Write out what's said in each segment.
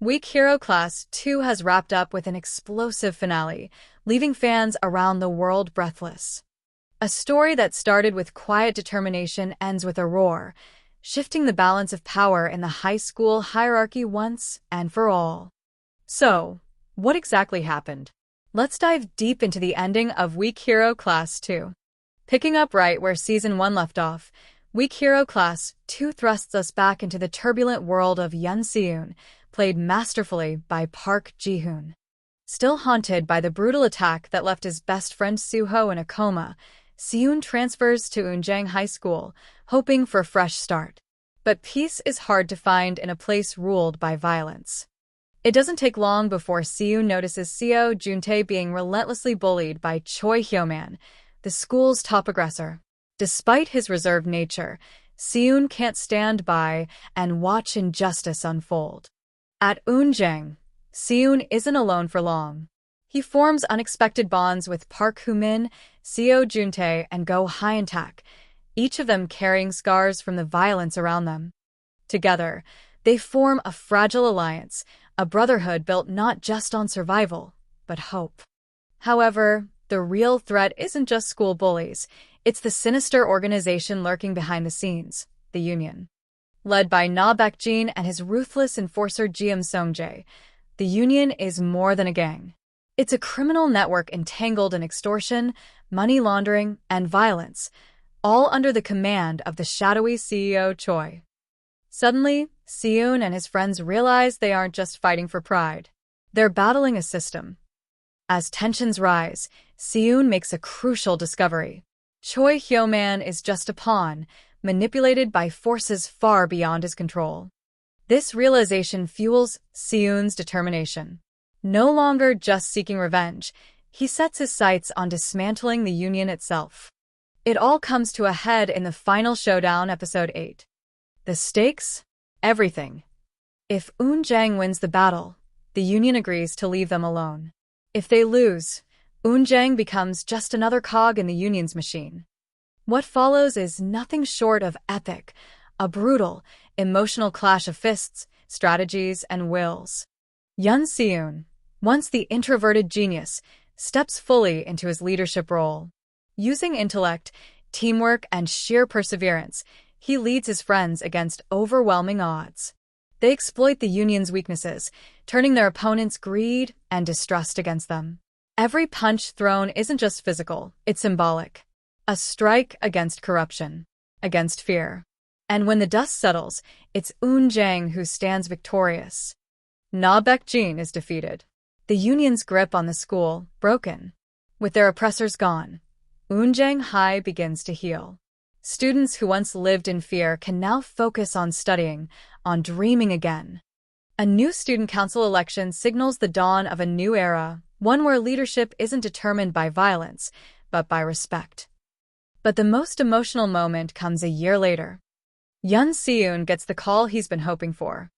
Weak Hero Class 2 has wrapped up with an explosive finale, leaving fans around the world breathless. A story that started with quiet determination ends with a roar, shifting the balance of power in the high school hierarchy once and for all. So, what exactly happened? Let's dive deep into the ending of Weak Hero Class 2. Picking up right where Season 1 left off, Weak Hero Class 2 thrusts us back into the turbulent world of Yun Seun, played masterfully by Park Ji-hoon. Still haunted by the brutal attack that left his best friend Suho in a coma, Seun transfers to Eunjang High School, hoping for a fresh start. But peace is hard to find in a place ruled by violence. It doesn't take long before Seun notices Seo Juntae being relentlessly bullied by Choi Hyoman, the school's top aggressor. Despite his reserved nature, Seun can't stand by and watch injustice unfold. At Eunjang, Seun isn't alone for long. He forms unexpected bonds with Park Hoo-min, Seo Juntae, and Go Hyun-tak, each of them carrying scars from the violence around them. Together, they form a fragile alliance, a brotherhood built not just on survival, but hope. However, the real threat isn't just school bullies, it's the sinister organization lurking behind the scenes, the Union. Led by Na Baekjin and his ruthless enforcer Jeom Songjae, the Union is more than a gang. It's a criminal network entangled in extortion, money laundering, and violence, all under the command of the shadowy CEO Choi. Suddenly, Seun and his friends realize they aren't just fighting for pride. They're battling a system. As tensions rise, Seun makes a crucial discovery. Choi Hyoman is just a pawn, manipulated by forces far beyond his control. This realization fuels Seun's determination. No longer just seeking revenge, he sets his sights on dismantling the Union itself. It all comes to a head in the final showdown, Episode 8. The stakes? Everything. If Eunjang wins the battle, the Union agrees to leave them alone. If they lose, Eunjang becomes just another cog in the Union's machine. What follows is nothing short of epic, a brutal, emotional clash of fists, strategies, and wills. Yun Seun, once the introverted genius, steps fully into his leadership role. Using intellect, teamwork, and sheer perseverance, he leads his friends against overwhelming odds. They exploit the Union's weaknesses, turning their opponents' greed and distrust against them. Every punch thrown isn't just physical, it's symbolic. A strike against corruption, against fear. And when the dust settles, it's Eunjang who stands victorious. Na Baekjin is defeated. The Union's grip on the school, broken. With their oppressors gone, Eunjang High begins to heal. Students who once lived in fear can now focus on studying, on dreaming again. A new student council election signals the dawn of a new era, one where leadership isn't determined by violence, but by respect. But the most emotional moment comes a year later. Yun Seun gets the call he's been hoping for.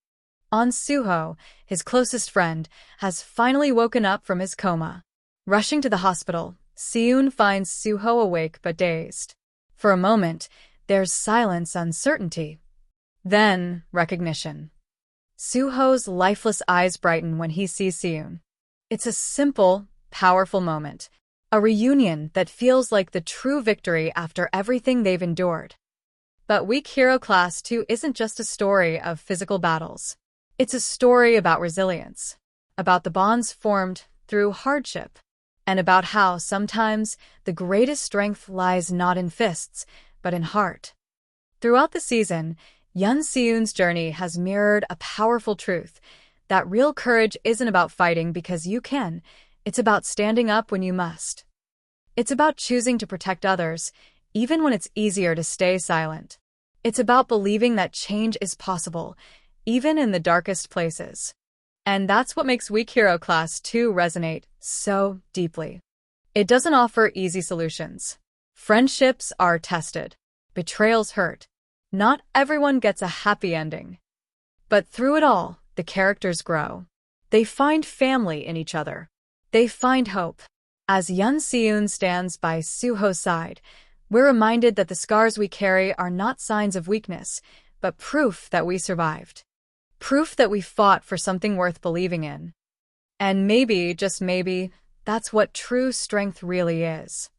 An Suho, his closest friend, has finally woken up from his coma. Rushing to the hospital, Seun finds Suho awake but dazed. For a moment, there's silence, uncertainty. Then, recognition. Suho's lifeless eyes brighten when he sees Seun. It's a simple, powerful moment. A reunion that feels like the true victory after everything they've endured. But Weak Hero Class 2 isn't just a story of physical battles. It's a story about resilience, about the bonds formed through hardship, and about how sometimes the greatest strength lies not in fists, but in heart. Throughout the season, Yun Seun's journey has mirrored a powerful truth, that real courage isn't about fighting because you can, it's about standing up when you must. It's about choosing to protect others, even when it's easier to stay silent. It's about believing that change is possible, even in the darkest places. And that's what makes Weak Hero Class 2 resonate so deeply. It doesn't offer easy solutions. Friendships are tested. Betrayals hurt. Not everyone gets a happy ending. But through it all, the characters grow. They find family in each other. They find hope. As Yun Seun stands by Suho's side, we're reminded that the scars we carry are not signs of weakness, but proof that we survived. Proof that we fought for something worth believing in. And maybe, just maybe, that's what true strength really is.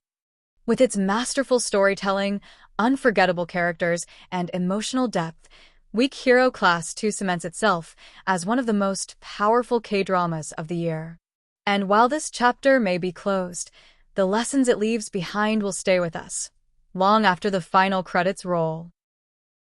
With its masterful storytelling, unforgettable characters, and emotional depth, Weak Hero Class 2 cements itself as one of the most powerful K-dramas of the year. And while this chapter may be closed, the lessons it leaves behind will stay with us, long after the final credits roll.